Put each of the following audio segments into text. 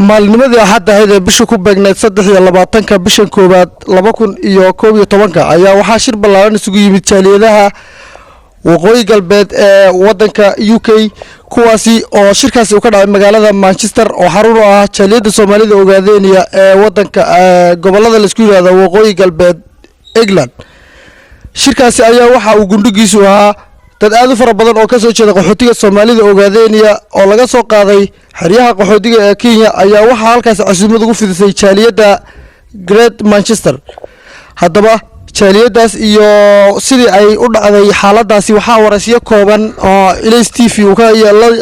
maalnimadii axadda ahayd ee bisha ku beegneed 23-ka bishan koowaad 2011 ayaa waxaa shir ballaaran isugu yimid jaaliyadaha waqooyi galbeed ee wadanka UK kuwaasi oo shirkaasi uu ka dhacay magaalada Manchester oo xarun u ah jaaliyada Soomaalida Ogaadeniya ee wadanka gobolada la isku yiraahdo waqooyi galbeed England. shirkaasi ayaa waxa uu gundhigiisu ahaa dad aad u fara badan oo ka soo jeeda qaxootiga Soomaalida Ogaadeniya oo laga soo qaaday xeryaha qaxootiga ee Kenya ayaa waxa halkaas casuumad ugu fidisay jaaliyada Great Manchester. haddaba jaaliyadaas iyo sidii ay u dhacday xaaladaasi waxaa waraysiyo kooban oo Ilays TV uu ka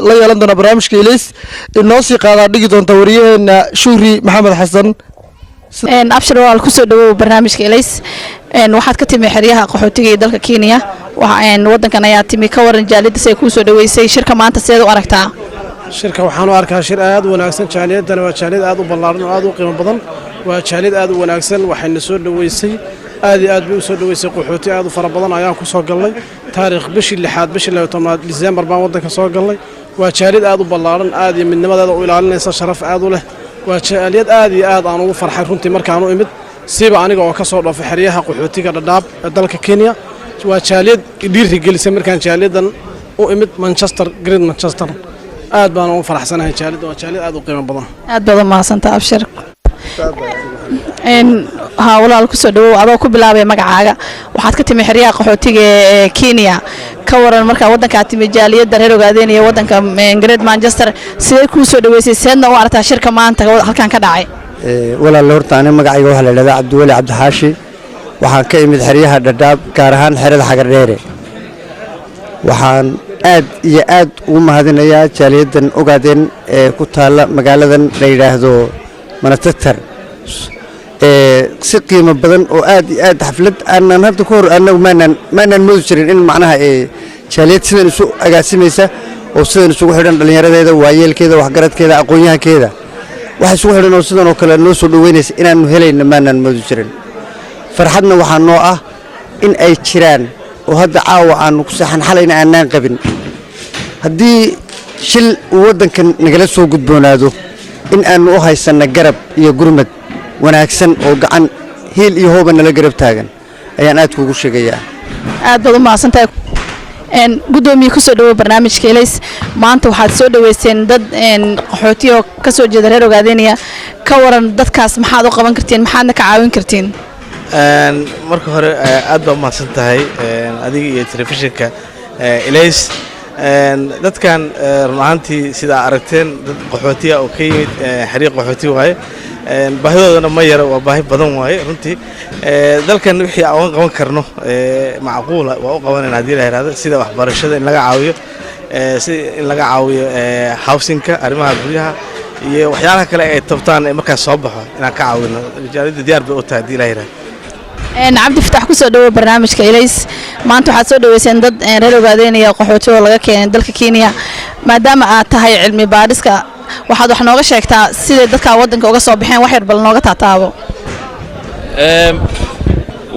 la yeelan doona barnaamijka Ilays inoo sii qaadaa dhigi doonta wariyaheena Shuuri Maxamed Xasan. abshir waa ku soo dhawow barnaamijka Ilays waxaad ka timi xeryaha qaxootiga ee dalka Kenya wadankan ayaa timi ka waran jaaliyada say ku soo dhaweysay shirka maanta seed u aragtaa shirka waxaan u arkaa shir aad u wanaagsan jaaliyadana waa jaaliyad aad u ballaaran oo aad u qiimo badan waa jaaliyad aad u wanaagsan waxayna soo dhaweysay aad iyo aad bay u soo dhaweysay qaxooti aad u fara badan ayaan ku soo galnay taariikh bishii 6 bishii 12 December baan wadanka soo galnay waa jaaliyad aad u ballaaran aad iyo midnimadeeda u ilaalinaysa sharaf aad u leh waa jaaliyad aad iyo aad aan ugu farxay runtii markaan u imid siiba aniga oo ka soo dhoofay xeryaha qaxootiga Dadaab ee dalka Kenya waa jaaliyad dhiiri gelisay markaan jaaliyadan u imid Manchester Great Manchester aad baan ugu faraxsanahay jaaliyada waa jaaliyad aad u qiimo badan aad badan ma santa abshir walaal ku soo dhawow adoo ku bilaabay magacaaga waxaad ka timi xeryaha qaxootiga ee Kenya ka waran marka wadanka timi jaaliyada reer Ogaadeniya wadanka Great Manchester sidee ku soo dhaweysay seedna u aragtaa shirka maanta halkan ka dhacay walaal horta aniga magacayga waxa la yiraahdaa Cabdiwali Cabdixaashi waxaan ka imid xeryaha Dadaab gaar ahaan xerada Xagardheere waxaan aad iyo aad ugu mahadinayaa jaaliyadan Ogaadeen ee ku taala magaaladan la yiraahdo Manchester si qiimo badan oo aad iyo aad xaflad aanan hadda ku hor anagu maanan moodi jirin in macnaha jaaliyad sidan isu agaasimaysa oo sidan isugu xidhan dhalinyaradeeda waayeelkeeda waxgaradkeeda aqoon-yahankeeda waxa isugu xidhan oo sidan oo kale noo soo dhaweynaysa inaanu helayna maanan moodi jirin farxadna waxaa noo ah in ay jiraan oo hadda caawa aanu ku saxan xalayna aanan qabin haddii shil wadankan nagala soo gudboonaado in aanu u haysana garab iyo gurmad wanaagsan oo gacan heel iyo hooba nala garab taagan ayaan aad kuugu sheegayaa aad baad u mahadsantahay gudoomiye ku soo dhawow barnaamijka Ilays maanta waxaad soo dhaweyseen dad qaxootiyo ka soo jeeda reer Ogaadeniya ka waran dadkaas maxaad u qaban kartiin maxaadna ka caawin kartiin marka hore aad baa u mahadsantahay adiga iyo telefishinka Ilays dadkan run ahaantii sida aragteen dad qaxootiya oo ka yimid xariiq qaxooti waaye baahidoodana ma yara waa baahi badan waaye runtii dalkan wixii aan qaban karno macquul waa u qabanayna hadii la yiraahdo sida waxbarashada in laga caawiyo in laga caawiyo housingka arrimaha guryaha iyo waxyaalaha kale ay tabtaan markaas soo baxo inaan ka caawino jaaliyada diyaar bay u tahay hadii la yiraahdo cabdi fatax ku soo dhawow barnaamijka Ilays maanta waxaad soo dhaweyseen dad reer Ogaadeniya qaxooti oo laga keenay dalka Kenya maadaama aad tahay cilmi baadhiska waxaad wax nooga sheegtaa sidee dadka wadanka uga soo baxeen wax yar bal nooga taataabo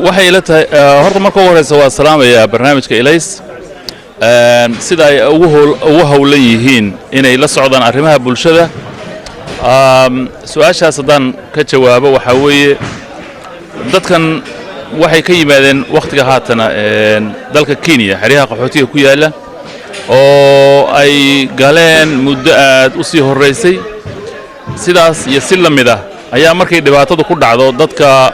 waxay ila tahay horta marka ugu horeysa waa salaamaya barnaamijka Ilays sida ay ugu hawlan yihiin inay la socdaan arrimaha bulshada su'aashaas haddaan ka jawaabo waxa weeye dadkan waxay ka yimaadeen waqtiga haatana dalka Kenya xeryaha qaxootiga ku yaala oo ay galeen muddo aad u sii horeysay sidaas iyo si lamid ah ayaa markay dhibaatadu ku dhacdo dadka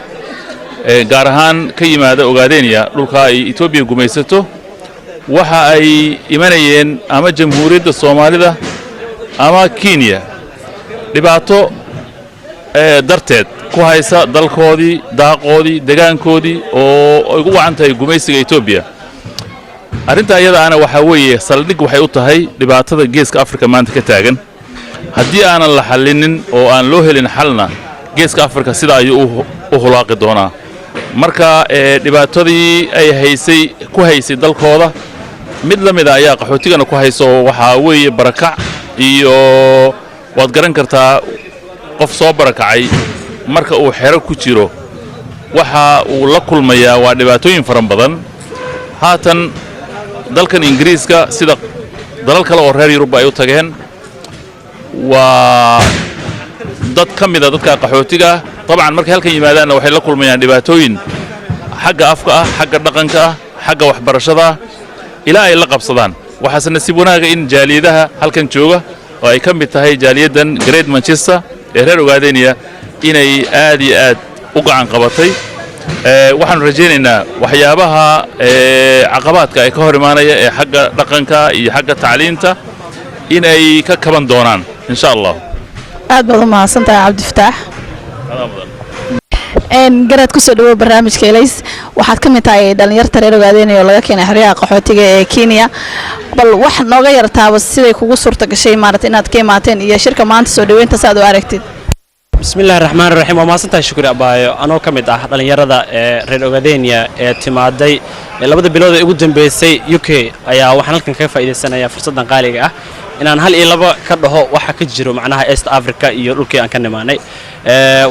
gaar ahaan ka yimaada Ogaadeniya dhulka ay Itoobiya gumaysato waxa ay imanayeen ama jamhuuriyadda Soomaalida ama Kenya dhibaato darteed ku haysa dalkoodii daaqoodii deegaankoodii oo ugu wacantahay gumaysiga Itoobiya arrinta iyada ana waxa weeye saldhig waxay u tahay dhibaatada geeska Afrika maanta ka taagan haddii aanan la xallinin oo aan loo helin xalna geeska Afrika sida ayuu u hulaaqi doonaa marka dhibaatadii ay ku haysay dalkooda mid la mid ah ayaa qaxootigana ku hayso waxa weeye barakac iyo waad garan kartaa qof soo barakacay marka uu xero ku jiro waxa uu la kulmayaa waa dhibaatooyin faran badan haatan dalkan Ingiriiska sida dalal kale oo reer Yurub ay u tageen waa dad ka mid ah dadka qaxootiga ah طبعا markay halkan yimaadaan waxay la kulmayaan dhibaatooyin xagga afka ah xagga dhaqanka ah xagga waxbarashada ilaa ay la qabsadaan waxaas nasiib wanaaga in jaaliyadaha halkan jooga oo ay ka mid tahay jaaliyadan Great Manchester ee reer Ogaadeniya inay aad iyo aad u gacan qabatay waxaan rajaynaynaa waxyaabaha caqabadka ay ka hor imaanaya ee xagga dhaqanka iyo xagga tacliinta inay ka kaban doonaan insha Allah aad baad u mahadsantahay Cabdifataax garad ku soo dhawo barnaamijka Ilays waxaad ka mid tahay dhalinyarta reer Ogaadeniya oo laga keenay xeryaha qaxootiga ee Kenya bal wax nooga yartaaba siday kugu suurta gashay maaragtay inaad ka imaateen iyo shirka maanta soo dhaweynta saad u aragtid bismillaahir rahmaanir rahiim waa maasantahay shukri abaayo anoo ka mid ah dhalinyarada ee reer Ogaadeniya ee timaaday labada bilood ee ugu dambeysay UK ayaa waxaan halkan ka faa'iideysanayaa fursadan qaaliga ah inaan hal iyo laba ka dhaho waxa ka jiro macnaha East Africa iyo dhulkii aan ka nimaanay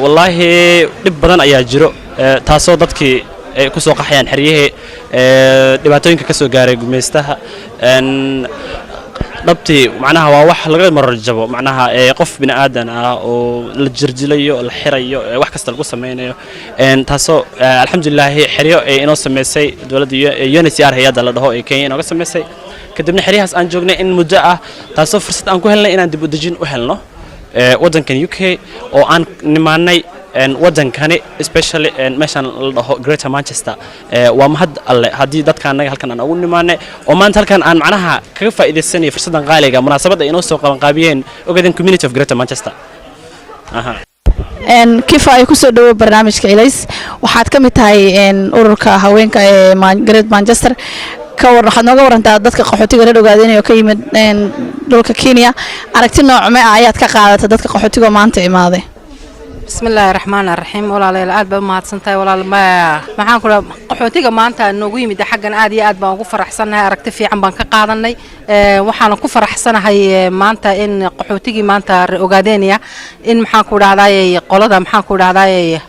wallahi dib badan ayaa jiro taasoo dadkii ay ku soo qaxayaan xeryaha dhibaatooyinka ka soo gaaray gumeystaha dhabtii macnaha waa wax laga marjabo macnaha qof bini aadan ah oo la jirjilayo la xirayo wax kasta lagu sameeyo taasoo alxamdulillah xeryo ay inoo sameysay dawladda UNHCR hay'adda la dhaho ee Kenya inoo sameysay kadibna xeryahaas aan joognay in muddo ah taasoo fursad aan ku helnay inaan dib u dejin u helno wadankan UK oo aan nimaanay wadankani especially meeshan la dhaho Greater Manchester waa mahad alle hadii dadka anaga halkan aan ugu nimaanay oo maanta halkan aan macnaha kaga faa'iideysanay fursadan qaaliga munaasabada inoo soo qaban qaabiyeen Ogaden Community of Greater Manchester kifa ay ku soo dhawo barnaamijka Ilays waxaad ka mid tahay ururka haweenka ee Great Manchester waxaad nooga warantaa dadka qaxootiga reer Ogaadeniya oo ka yimid dhulka Kenya aragti noocme ah ayaad ka qaadatay dadka qaxootiga maanta imaaday bismillaahir rahmaanir rahiim walaalayaal aad baa mahadsantahay walaal maxaan ku dhahay qaxootiga maanta noogu yimid xaggan aad iyo aad baan ugu faraxsanahay aragti fiican baan ka qaadanay waxaan ku faraxsanahay maanta in qaxootigii maanta reer Ogaadeniya in maxaan ku dhahday qolada maxaan ku dhahday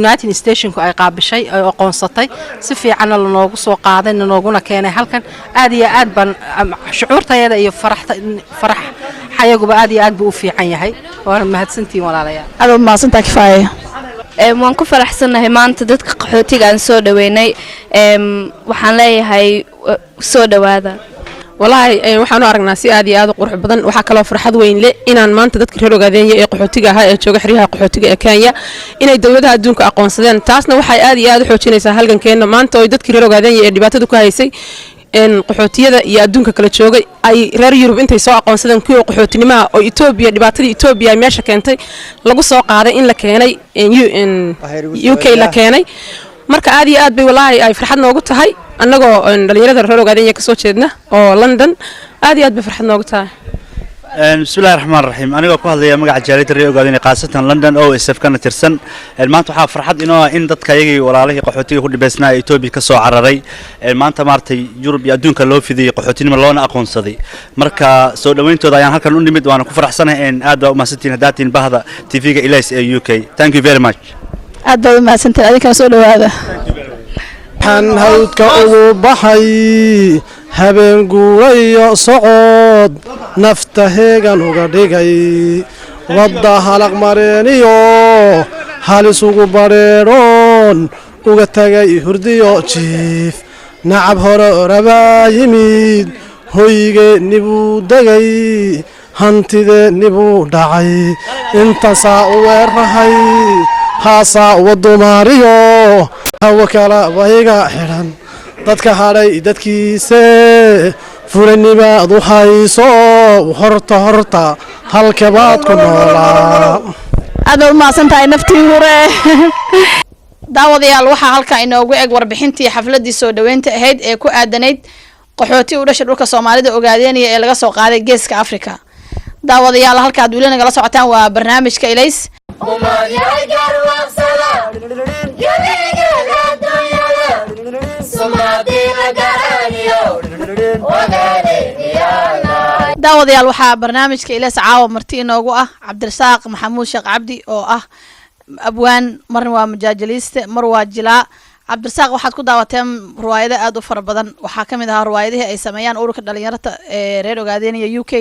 United Nations ay qaabishay ay aqoonsatay si fiican la noogu soo qaaday nooguna keenay halkan aad iyo aad baan shucuurtayada iyo farax xayaguba aad iyo aad buu u fiican yahay waan mahadsantiin walaalayaal aad u mahadsantahay kifaaya waan ku faraxsanahay maanta dadka qaxootiga aan soo dhaweynay waxaan leeyahay soo dhawaada والله waxaan u aragnaa si aad iyo aad u qurux badan waxa kale oo farxad weyn leh inaan maanta dadka reer Ogaadeniya ee qaxootiga ah ee jooga xeryaha qaxootiga ee Kenya inay dawladaha adduunka aqoonsadeen taasna waxay aad iyo aad u xoojinaysaa halgankeena maanta oo dadka reer Ogaadeniya ee dhibaatada ku haysay qaxootiyada iyo adduunka kala joogay ay reer Yurub intay soo aqoonsadeen kuwa qaxootinimada oo Ethiopia dhibaatada Ethiopia meesha keentay lagu soo qaaday in la keenay UK la keenay marka aad iyo aad bay wallahi ay farxad noogu tahay annagoo dhalinyarada reer Ogaadeniya ka soo jeedna oo London aad iyo aad bay farxad noogu tahay bismillaahir rahmaanir rahiim aniga ku hadlaya magaca jaaliyadda reer Ogaadeniya qaasatan London oo SF kana tirsan maanta waxa farxad inoo in dadka ayagii walaalihii qaxootiga ku dhibaysnaa Ethiopia ka soo cararay maanta maartay Yurub iyo adduunka loo fidiyay qaxootinimo loona aqoonsaday marka soo dhaweyntooda ayaan halkan u nimid waana ku faraxsanahay in aad u mahadsantiin hadaatiin bahda TV-ga Ilays ee UK thank you very much aad baad u mahadsantahay adinkana soo dhawaada waxaan hawdka ugu baxay habeen guurayo socod nafta heegan uga dhigay wadda halaq mareeniyo halis ugu bareeroon uga tagay hurdiyo jiif nacab hore orabaa yimid hoygeenni buu degay hantideenni buu dhacay intasaa u weerahay haasaa uwa dumaariyo hawa kala wayga xidhan dadka hadhay dadkiise furanibaad u hayso horta halkabaad ku noolaa aad u mahadsantahay naftii hore daawadayaal waxaa halkaa inoogu eg warbixintii xafladii soo dhaweynta ahayd ee ku aadanayd qaxooti u dhashay dhulka Soomaalida Ogaadeniya ee laga soo qaaday geeska Afrika daawadayaal halkaad weli nagala socotaan waa barnaamijka Ilays daawadayaal waxaa barnaamijka Ilays caawa marti inoogu ah Cabdirasaaq Maxamuud Sheekh Cabdi oo ah abwaan marna waa majaajiliste mar waa jilaa Cabdirasaaq waxaad ku daawateen riwaayado aad u fara badan waxaa kamid ah riwaayadaha ay sameeyaan ururka dhalinyarada ee reer Ogaadeniya UK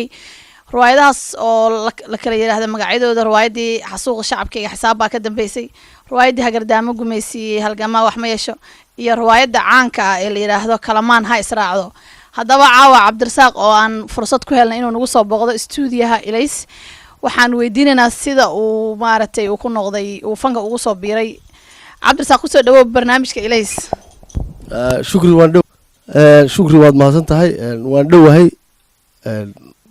riwaayadahaas oo la kala yiraahdo magacyadooda riwaayadii xasuuqa shacabka iyo xisaab baa ka dambeysay riwaayadii hagardaamo gumaysi halgama wax ma yeesho iyo riwaayada caanka ah ee la yiraahdo kalamaan ha israacdo haddaba caawa Cabdirasaaq oo aan fursad ku helnay inuu nagu soo booqdo stuudiyaha Ilays waxaan weydiinaynaa sida uu maaragtay uu ku noqday uu fanka ugu soo biiray Cabdirasaaq kusoo dhawow barnaamijka Ilays shukri waad mahadsan tahay waan dhowahay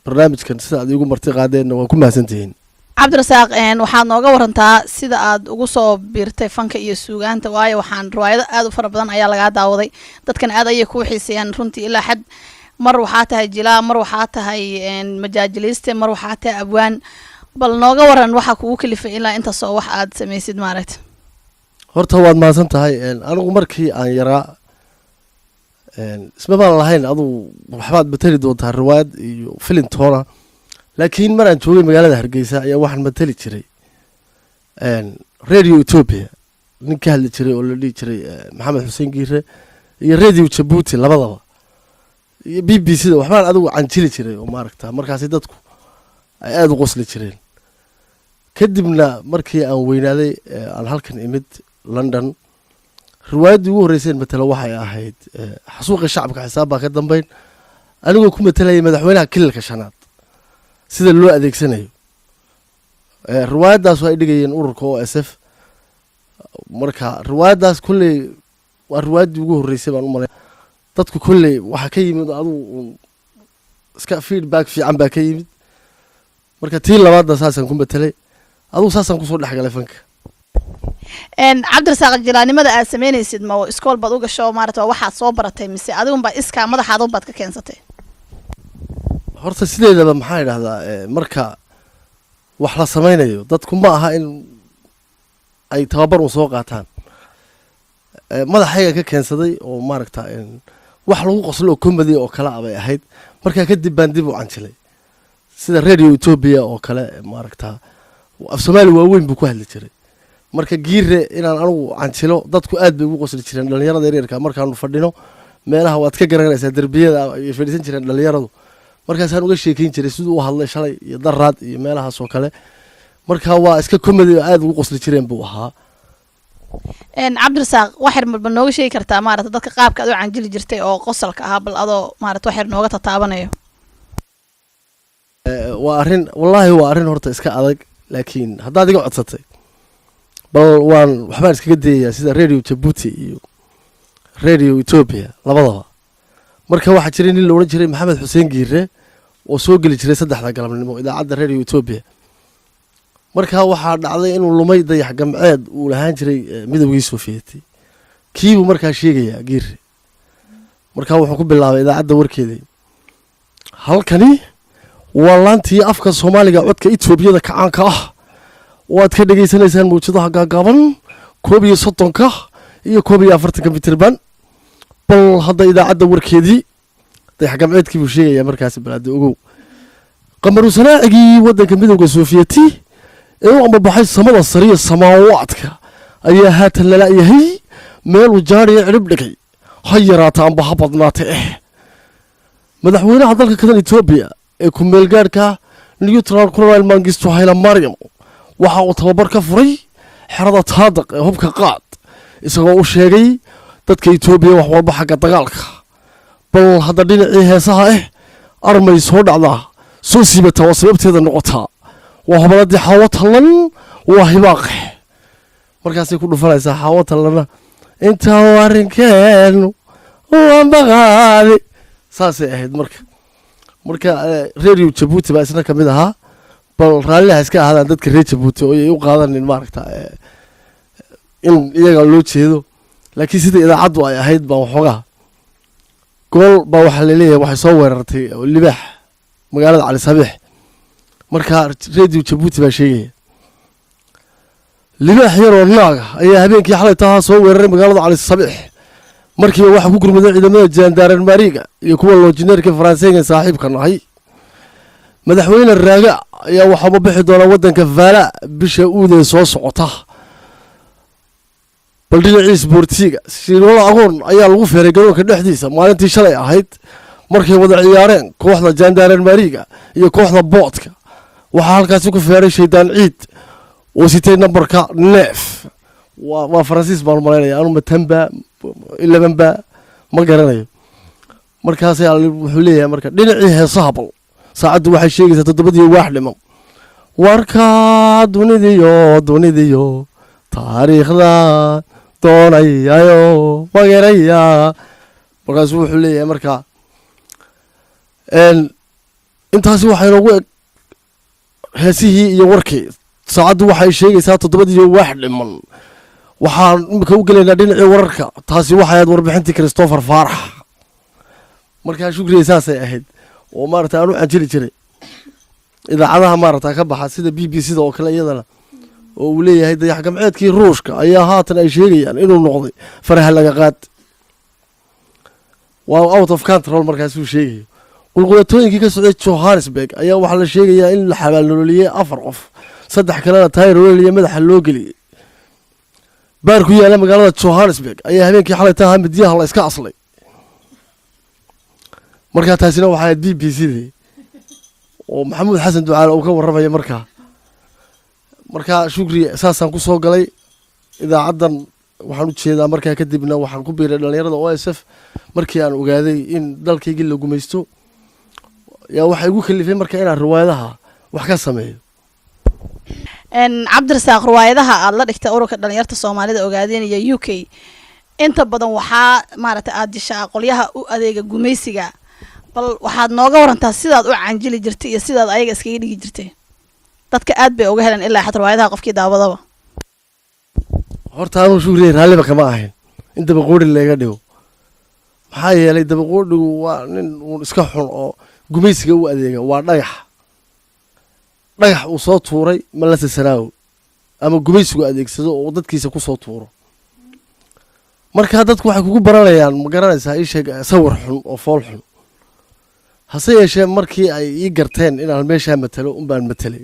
barnaamijkan sida aad igu marti qaadeen waan ku mahadsantihiin Cabdirasaaq waxaad nooga warantaa sida aad ugu soo biirtay fanka iyo suugaanta waayo waxaan riwaayado aad u fara badan ayaa laga daawaday dadkan aad ayay ku xiiseeyaan runtii ilaa xad mar waxaa tahay jilaa mar waxaa tahay majaajiliste mar waxaa tahay abwaan bal nooga waran waxa kugu kalifay ilaa inta soo wax aad samaysid maaragtay horta waad mahadsan tahay anigu markii aan yaraa isma baan lahayn aduu waxbaad matali doontaa riwaayad iyo filim toona laakiin mar aan joogay magaalada Hargeysa ayaa waxaan matali jiray Radio Ethiopia nin ka hadli jiray oo la dhihi jiray Maxamed Xuseen Giire iyo Radio Djibouti labadaba iyo BBC da waxbaan adigu canjili jiray oo maaragtaa markaas dadku ay aad u qosli jireen kadibna markii aan weynaaday aan halkan imid London riwaayadii ugu horeysay matala waxay ahayd xasuuqa shacabka xisaab baa ka dambeyn anigoo ku matalay madaxweynaha kililka shanaad sida loo adeegsanayo riwaayadaas ay dhigayeen ururka OSF marka riwaayadaas kulay waa riwaayadii ugu horeysay baan u malay dadku kulay waxa ka yimid adigu iska feedback fiican baa ka yimid marka tii labaadna saasan ku matalay adigu saasan ku soo dhaxgalay fanka Cabdirasaaq jilaanimada aad sameynaysid ma iskool baad u gasho maaragtay waxa soo baratay mise adigu ba iska madaxaad u baad ka keensatay horta sideedaba maxaa yiraahdaa marka wax la sameynayo dadku ma aha in ay tababar u soo qaataan madaxayga ka keensaday oo maaragtaa wax lagu qoslo comedy oo kala abay ahayd marka kadib baan dib u canjilay sida Radio Ethiopia oo kale maaragtaa af Soomaali waa weyn buu ku hadli jiray marka Giire inaan anigu canjilo dadku aad bay ugu qosli jireen dhalinyarada yaryarka markaan fadhino meelaha waad ka garanaysaa darbiyada ay fadhiisan jireen dhalinyaradu markaasaan uga sheekeyn jiray sidoo uu hadlay shalay iyo daraad iyo meelahaas oo kale marka waa iska comedy aad ugu qosli jireen buu ahaa Cabdirasaaq waxir marba nooga sheegi kartaa maaragtay dadka qaabka aad u canjili jirtay oo qosolka ah bal adoo maaragtay waxir nooga tataabanayo waa arin wallahi waa arin horta iska adag laakiin haddaad iga codsatay bal waan waxbaan iskaga dayayaa sida Radio Djibouti iyo Radio Ethiopia labadaba marka waxa jiray nin la oran jiray Maxamed Xuseen Giire oo soo gali jiray 3 galabnimo idaacadda Radio Ethiopia marka waxa dhacday inuu lumay dayax gamceed uu lahaan jiray midowgii Sofiyeeti kiibu markaa sheegaya Giire marka wuxuu ku bilaabay idaacadda warkeedii halkani waa laantii afka Soomaaliga codka Ethiopiyada ka caanka ah waad ka dhageysanaysaan mawjadaha gaagaaban 31 iyo 40 mitirban bal hadda idaacadda warkeedii dayax gamceedkii buu sheegaya markaas balaad ogow qamaru sanaacigii wadanka midowga Sofiyeeti ee uu ambabaxay samada sariya samaawaadka ayaa haatan la yahay meel uu jaariyo cirib dhigay hayraata amba habadnaate madaxweynaha dalka kadan Ethiopia ee ku meel gaarka neutral colonel Mengistu Haile Mariam waxa uu tababar ka furay xerada taadaq ee hubka qaad isagoo uu sheegay dadka Ethiopia wax walba xagga dagaalka bal hadda dhinacii heesaha armay soo dhacdaa soo siibata oo sababteeda noqotaa waa habladii xawatalan waa hibaaq markaas ay ku dhufanaysaa xawatalana inta warinkeenu waa baqaadi saasay ahayd marka Radio Djibouti baa isna kamid ahaa bal raaliha iska ahaadaan dadka reer Djibouti oo ay u qaadanin maaragtaa in iyaga loo jeedo laakiin sida idaacaddu ay ahayd baa waxoogaa gool baa waxa la leeyahay waxay soo weerartay libaax magaalada Cali Sabiix marka Radio Djibouti baa sheegaya libaax yar oo naaga ayaa habeenkii xalay taa soo weeraray magaalada Cali Sabiix markii waxa ku gurmaday ciidamada jandaran mariga iyo kuwa loojineerka Faransiiska saaxiibka nahay madaxweyne Raaga ayaa waxa uu bixi doona wadanka Vaala bisha uudee soo socota bal dhinaciis boortiga sidoo agoon ayaa lagu feeray garoonka dhexdiisa maalintii shalay ahayd markay wada ciyaareen kooxda jaandaaran maariga iyo kooxda boodka waxaa halkaasi ku feeray shaydaan ciid oo sitay nambarka neef waa faransiis baan malaynaya anu matanba 11ba ma garanayo markaas wuxuu leeyahay marka dhinacii heesaha bal saacaddu waxay sheegaysaa 7 wax dhiman warka dunidiyo taariikhda doonayayo magaraya markaas wuxuu leeyahay marka intaasi waxay noogu eg heesihii iyo warkii saacaddu waxay sheegaysaa 7 wax dhiman waxaan imika u gelaynaa dhinacii wararka taasi waxay ahayd warbixintii Christopher Faarax markaa shukriye saasay ahayd oo maaragtay aanu canjiri jiray idaacadaha maaragtay ka baxa sida BBC-da oo kale iyadana oo uu leeyahay dayax gamceedkii ruushka ayaa haatan ay sheegayaan inuu noqday faraha laga qaad waa out of control markaas uu sheegayo qulqulatooyinkii ka socday Johannesburg ayaa waxaa la sheegayaa in la xabaal nololiyay 4 qof 3 kalena taayirol iyo madaxa loo geliyay baar ku yaala magaalada Johannesburg ayaa habeenkii xalay tahay midiyaha la iska aslay markaa taasina waxay BBC-da oo maxamuud xasan ducaale uu ka warramay markaa shukri saasan ku soo galay idaacadan waxaan u jeedaa markaa kadibna waxaan ku biiray dhalinyarada OSF markii aan ogaaday in dalkayga la gumaysto yaa waxa igu kalifay markaa inaan riwaayadaha wax ka sameeyo cabdirasaaq riwaayadaha aad la dhigtay ururka dhalinyarta Soomaalida ogaadeen iyo UK inta badan waxaa maaragtay aad dishaa qolyaha u adeega gumaysiga bal waxaad nooga warantaa sidaad u canjili jirtay iyo sidaad ayaga iskaga dhigi jirtay dadka aad bay uga heleen ilaa xad riwaayadaha qofkii daawadaba horta aanu shukriye raaliba kama ahayn in dabaqoodhi laga dhigo maxaa yeelay dabaqoodhigu waa nin uu iska xun oo gumaysiga u adeega waa dhagax uu soo tuuray malasa sanaaw ama gumaysigu adeegsado oo dadkiisa ku soo tuuro marka dadku waxay kugu baranayaan ma garanaysaa ii sheeg sawir xun oo fool xun hase yeeshee markii ay ii garteen inaan meeshaa matalo unbaan matalay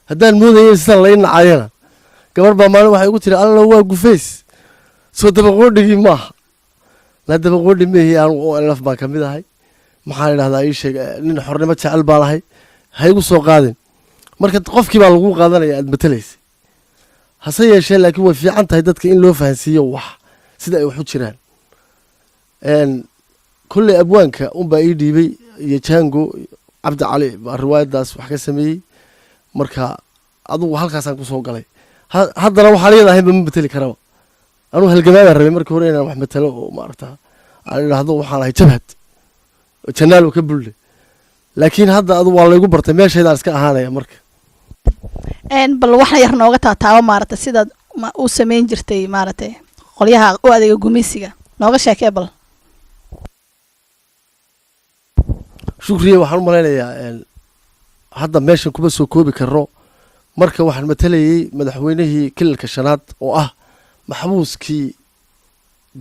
haddaan moodayay sidaan la ii nacayana gabar baa maalin waxay igu tiri alla waa gufays soo dabaqoodhigii maaha la dabaqoodhi meehii aanu oo elaf baan ka mid ahay maxaan idhahdaa ii sheeg nin xornimo jecel baan ahay ha igu soo qaadin marka qofkii baa lagu qaadanaya aad matalaysay hase yeeshee laakiin way fiican tahay dadka in loo fahansiiyo wax sida ay wax u jiraan kulley abwaanka unbaa ii dhiibay iyo jango cabdi cali baa riwaayadaas wax ka sameeyey marka adugu halkaasaan ku soo galay haddana waxaan leedahay ma matali karaba anuu halgamaadaan rabay markii hore inaan wax matalo oo maaragta aan idhaahdo waxaan ahay jabhad janaal ka bulle laakiin hadda adu waa laygu bartay meeshaydaan iska ahaanaya marka bal waxna yar nooga taataabo maaragtay sidaad u samayn jirtay maaragtay qolyaha u adeega gumaysiga nooga sheekee bal shukriye waxaan u malaynayaa hadda meeshan kuma soo koobi karno marka waxaan matalayay madaxweynihii kilalka shanaad oo ah maxbuuskii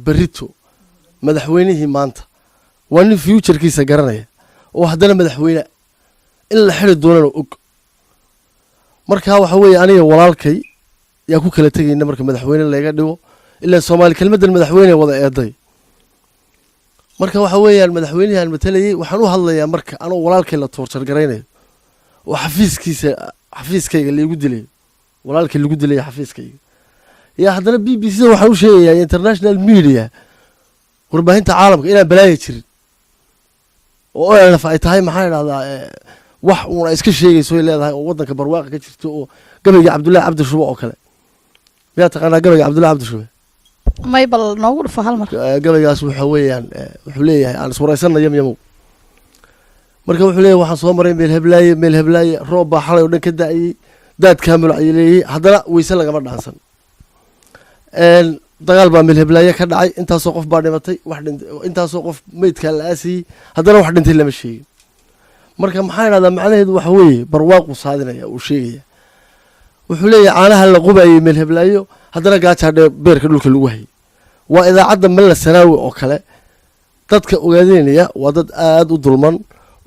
berito madaxweynihii maanta waa nin futurekiisa garanaya oo haddana madaxweyne in la xiri doonana og markaa waxa weeye aniga walaalkay yaa ku kala tegayna marka madaxweyne laga dhigo ilaa Soomaali kelmadan madaxweyne wada eeday marka waxa weeyaan madaxweynihii aan matalayay waxaan u hadlayaa marka anoo walaalkay la torture gareynayo oo xafiiskayga lagu dilay walaalkay lagu dilay xafiiskayga yaa haddana BBC waxaan u sheegayaa international media warbaahinta caalamka inaan balaayo jirin oo ay tahay maxaa idhahdaa wax uuna iska sheegayso ay leedahay oo waddanka barwaaqa ka jirto oo gabayga Cabdullaahi Cabdi Shube oo kale miyaa taqaanaa gabayga Cabdullaahi Cabdi Shube may bal noogu dhufo hal mar gabaygaas waxa weeyaan wuxuu leeyahay aan iswaraysanna yamyamow marka wuxuu leeyahay waxaan soo maray meel heblaaye roob baa xalay oo dhan ka da'ayay daad kaamil ay leeyahay haddana weyse lagama dhaansan dagaal baa meel heblaaye ka dhacay intaasoo qof baa dhimatay intaasoo qof meydkaa la aasiyey haddana wax dhintay lama sheegin marka maxaa idhahdaa macnaheedu waxa weeye barwaaqu saadinaya uu sheegaya wuxuu leeyahay caanaha la qubayay meel heblaayo haddana gaajaa beerka dhulka lagu hayay waa idaacadda malla sanaawi oo kale dadka ogaadeynaya waa dad aad u dulman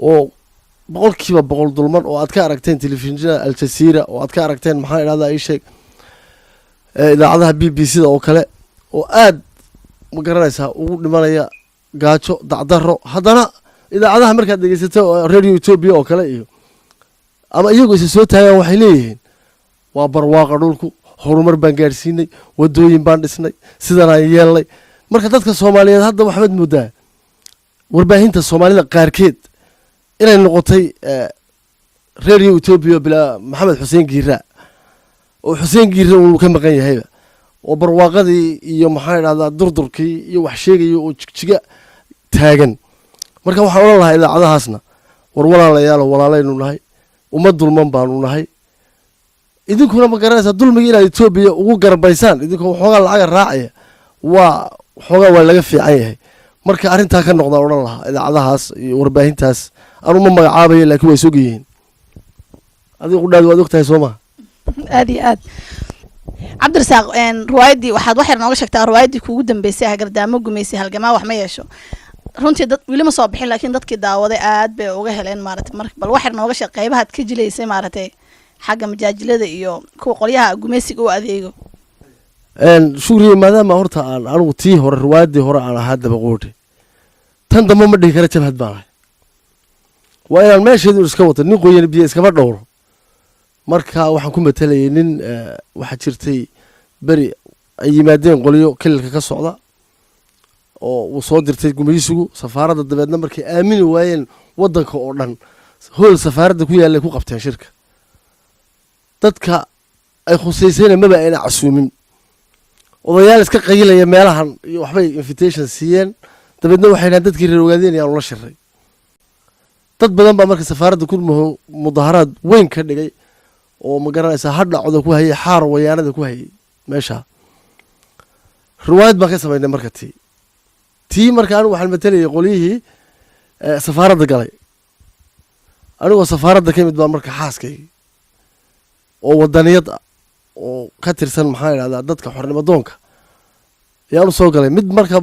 oo 100% dulman oo aad ka aragteen telefishinada Al Jazeera oo aad ka aragteen maxaa idhahdaa ii sheeg idaacadaha BBC-da oo kale oo aad ma garanaysaa ugu dhimanaya gaajo dacdaro haddana idaacadaha markaad dhegeysato radio Ethiopia oo kale iyo ama iyagu isa soo taagaan waxay leeyihiin waa barwaaqa dhulku horumar baan gaarsiinay wadooyin baan dhisnay sidan aan yeelnay marka dadka Soomaaliyeed hadda waxaad moodaa warbaahinta Soomaalida qaarkeed inay noqotay radio Ethiopia bila Maxamed Xuseen Giira oo Xuseen Giira uu ka maqan yahay oo barwaaqadii iyo maxay dhahdaa durdurkii iyo wax sheegayo oo jigjiga taagan marka waxaan oran lahaa idaacadahaasna war walaalayaal walaalaynu nahay uma dulman baanu nahay idinkuna ma garanaysaa dulmiga inaad Ethiopia ugu garbaysaan idinkoo waxoogaa lacag raacaya waxoogaa waa laga fiican yahay marka arrintaa ka noqda oran lahaa idaacadahaas iyo warbaahintaas aanu ma magacaabayo laakiin way soo geeyeen adigu qudhaad waad ogtahay Soomaa aad iyo aad cabdirasaaq riwaayadii waxaad wax yar nooga sheegtaa riwaayadii kuugu dambeysay hagardaamo gumeysay halgamaa wax ma yeesho runtii dad wili ma soo bixin laakiin dadkii daawaday aad bay uga heleen maaragtay marka bal wax yar nooga sheeg qaybahaad ka jilaysay maaragtay xagga majaajilada iyo kuwa qolyaha gumeysiga u adeego shukriye maadaama horta aan anigu tii hore riwaayadii hore aan ahaa dabaqoodhe tan dambe ma dhihi kara jabhad baan ahay waa inaan meesheedu iska wato nin qoyan biyo iskama dhowro marka waxaan ku matalayay nin waxaa jirtay beri ay yimaadeen qolyo kililka ka socda oo uu soo dirtay gumeysigu safaaradda dabeedna markay aamini waayeen waddanka oo dhan hool safaaradda ku yaallay ku qabteen shirka dadka ay khusaysayna maba ayna casuumin odayaal iska qayilaya meelahan iyo waxbay invitation siiyeen dabeedna waxay dhahaan dadkii reer ogaadeenayaan ula shiray dad badan baa marka safaaradda ku mudaharaad weyn ka dhigay oo ma garanaysaa hadhacooda ku hayay xaar wayaanada ku hayay meesha riwaayad baan ka samaynay marka tii marka anigu waxaan matalayay qolyihii safaaradda galay anigoo safaaradda ka mid baa marka xaaskayga oo wadaniyad ah oo ka tirsan maxaa idhahdaa dadka xornimo doonka ayaan u soo galay mid marka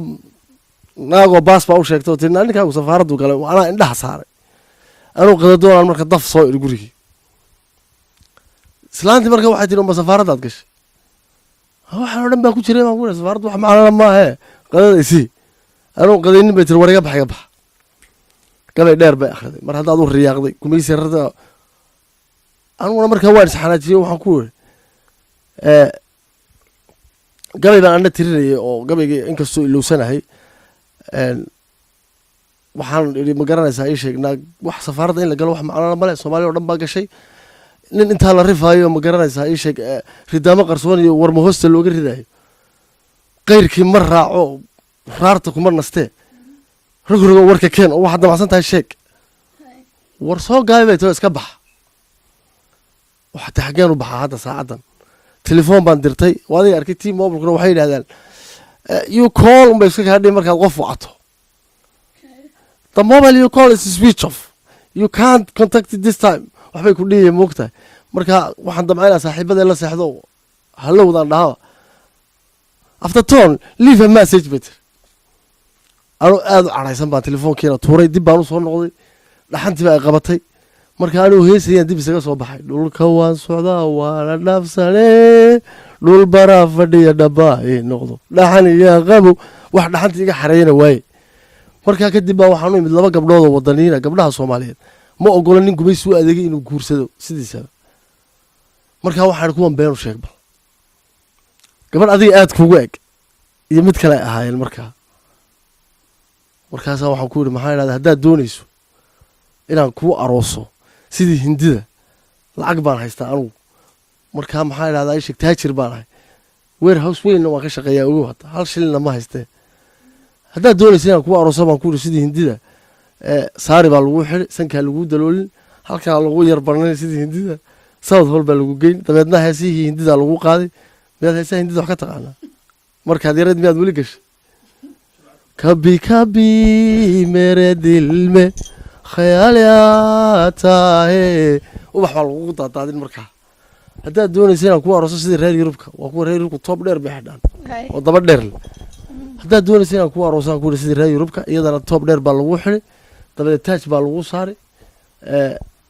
naagoo baas baa u sheegtay oo tii ninkaagu safaaraddu galay anaa indhaha saaray anuu qadadoonaan marka daf soo iri gurigii islaantii marka waxay tihi uma safaaraddaad gashay waxaan oo dhan baa ku jiray baan ku ihi safaaraddu wax macnala maahe qadadaysii anuu qadaynin bay tiri war iga bax gabay dheer bay akhriday mar haddaad u riyaaqday gumaysi rada aniguna markaa waan isxanaajiyey waxaan ku iri gabay baan ana tirinayay oo gabaygii inkastoo ilowsanahay waxaan idhi ma garanaysaa ii sheeg naag wax safaaradda in la galo wax macnala male Soomaaliya oo dhan baa gashay nin intaa la rifaayo ma garanaysaa ii sheeg ridaamo qarsoon iyo warma hoosta looga ridayo qayrkii ma raaco raarta kuma nastee rogrogo warka keen oo waxaad damacsan tahay sheeg war soo gaabay bay too iska bax waxaa xageen u baxaa hadda saacaddan telefoon baan dirtay waa adiga arkay tii mobilkuna waxay yidhahdaan you call unbay iska kaadhay markaad qof wacato the mobile you call is switch off you can't contact it this time waxbay ku dhiyeen moogtahay marka waxaan damcaynaa saaxiibadee la seexdo halowdaan dhahaa after tone leave a message better anuu aad u cadhaysan baan telefoonkiina tuuray dib baan u soo noqday dhaxantiiba ay qabatay marka anuu heesayaan dib isaga soo baxay dhulka waan socdaa waana dhaafsane dhul baraa fadhiya dhabbaa ii noqdo dhaxan iyo qabow wax dhaxantii iga xareeyana waaye markaa kadib baa waxaan u imid laba gabdhood oo wadaniina gabdhaha Soomaaliyeed ma ogola nin gumaysi u adeegay inuu guursado sidiisaba markaa waxaan kuwan been u sheeg bal gabadh adiga aad kugu eg iyo mid kale ahaayeen markaas waxaan ku yiri maxaa ilaahay haddaad doonayso inaan kuu arooso sidii hindida lacag baan haystaa anigu markaa maxaa ilaahay sheeg taajir baan ahay warehouse weyn waan ka shaqeeyaa ugu hata hal shilin ma haystee haddaad doonayso inaan kuu arooso baan ku yiri sidii hindida saari baa lagu xiri sankaa lagu daloolin halkaa lagu yar barnay sidii hindida south hall baa lagu geyn dabeedna heesihii hindida lagu qaaday miyaad heesaha hindida wax ka taqaanaa markaad yareed miyaad weli gashay कभी कभी मेरे दिल में ख्याल आता है ubax baa lagu daadaadin markaa haddaad doonaysa inaan ku arooso sidii reer Yurubka waa kuwa reer Yurubku top dheer bay xidhaan oo daba dheer haddaad doonaysa inaan ku arooso aan ku yiri sidii reer Yurubka iyadana top dheer baa lagu xidhay dabadeed taaj baa lagu saaray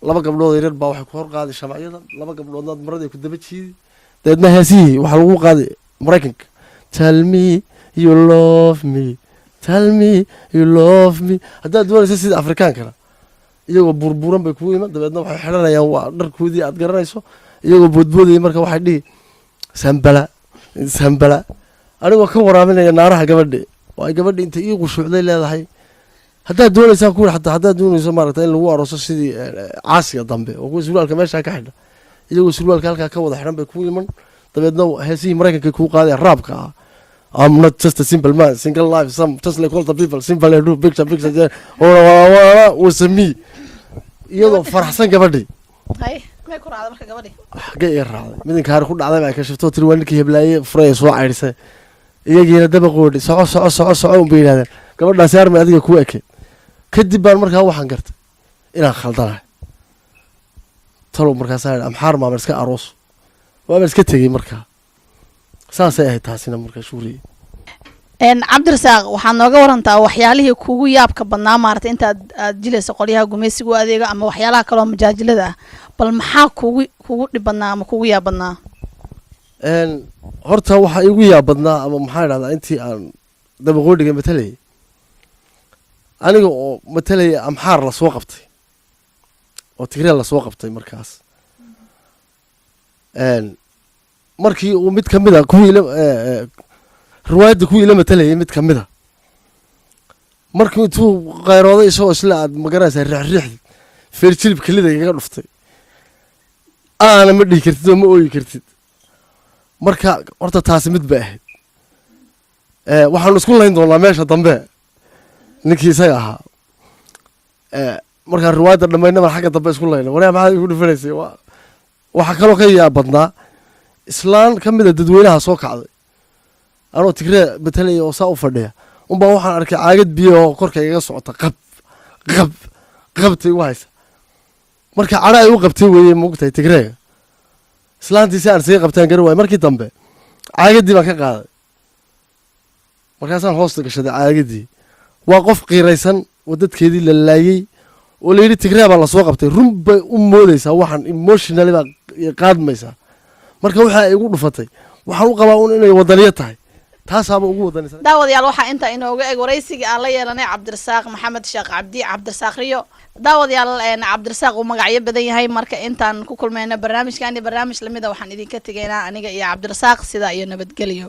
laba gabdhood yar baa waxay ku hor qaaday shamciyada laba gabdhoodna maraday ku daba jiiday dabeedna heesihii waxaa lagu qaaday Mareykanka tell me you love me tell me you love me haddaad doonaysa sida afrikaankana iyagoo burburan bay kugu iman dabeedna waxay xidhanayaan waa dharkoodii aad garanayso iyagoo boodboodayay marka waxay dhihi sambala anigoo ka waraabinaya naaraha gabadhi waa gabadhi inta ii qushuucday leedahay haddaad doonaysaan ku xataa haddaad doonayso maaragta in lagu arooso sidii caasiga dambe oo kuwa surwaalka meeshaa ka xidha iyagoo surwaalka halkaa ka wada xidhan bay kugu iman dabeedna heesihii maraykanka kuu qaadaya raabka ah I'm not just a simple man, single life, some just like all the people, simple and do picture, was me. iyadoo faraxsan gabadhi may ku raacday marka gabadhi xagee ay raacday midinka har ku dhacday baa ka shifto tir waa ninkii heblaaye furay soo cayrisay iyagiina dabaqoodi soco un bay yiraahdeen gabadhaas yarmay adiga ku ekay kadib baan markaa waxaan gartay inaan khaldanahay talo markaas ay amxaar maamul iska aroos waa iska tagay markaa saasay ahayd taasina markaa shuuriye cabdirasaaq waxaad nooga warantaa waxyaalihii kugu yaabka badnaa maaragtay intaad aad jilayso qolyaha gumaysiga u adeega ama waxyaalaha kaloo majaajilada ah bal maxaa kugu dhib badnaa ama kugu yaab badnaa horta waxaa igu yaab badnaa ama maxaa idhahdaa intii aan dabaqoodhiga matalayay aniga oo matalaya amxaar lasoo qabtay oo tigreel lasoo qabtay markaas markii uu mid ka mid a kuwii riwaayadda kuwii ila matalayay mid ka mid a markii intuu qayrooday isagoo isla aad magaranaysaa riixriixdi feerjilib kelida igaga dhuftay aana ma dhihi kartid oo ma ooyi kartid marka horta taasi mid bay ahayd waxaanu isku layn doonaa meesha dambe ninkii isaga ahaa markaan riwaayadda dhammaynaba xagga dambe isku layna waryaa maxaad igu dhufanaysay waxaa kaloo ka yaab badnaa islaan ka mid a dadweynaha soo kacday anoo tigree matalaya oo saa u fadhiya unbaa waxaan arkay caagad biyo oo korka igaga socota qabtay igu haysa marka cadha ay u qabtay weeye maogtahay tigreega islaantiisi aan isaga qabtaan garan waay markii dambe caagaddii baan ka qaaday markaasaan hoosta gashaday caagaddii waa qof qiiraysan oo dadkeedii la laayey oo layidhi tigree baa lasoo qabtay run bay u moodaysaa waxaan emotionally baa qaadmaysaa marka waxa ay igu dhufatay waxaan u qabaa un inay wadaniyo tahay taasaaba ugu wadanaysa daawadayaal waxaa inta inooga eg waraysigii aan la yeelanay cabdirasaaq maxamed sheekh cabdi cabdirasaaq riyo daawadayaal cabdirasaaq uu magacyo badan yahay marka intaan ku kulmayna barnaamijkan iyo barnaamij lamida waxaan idinka tegaynaa aniga iyo cabdirasaaq sidaa iyo nabadgelyo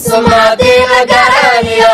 Somadina garanio,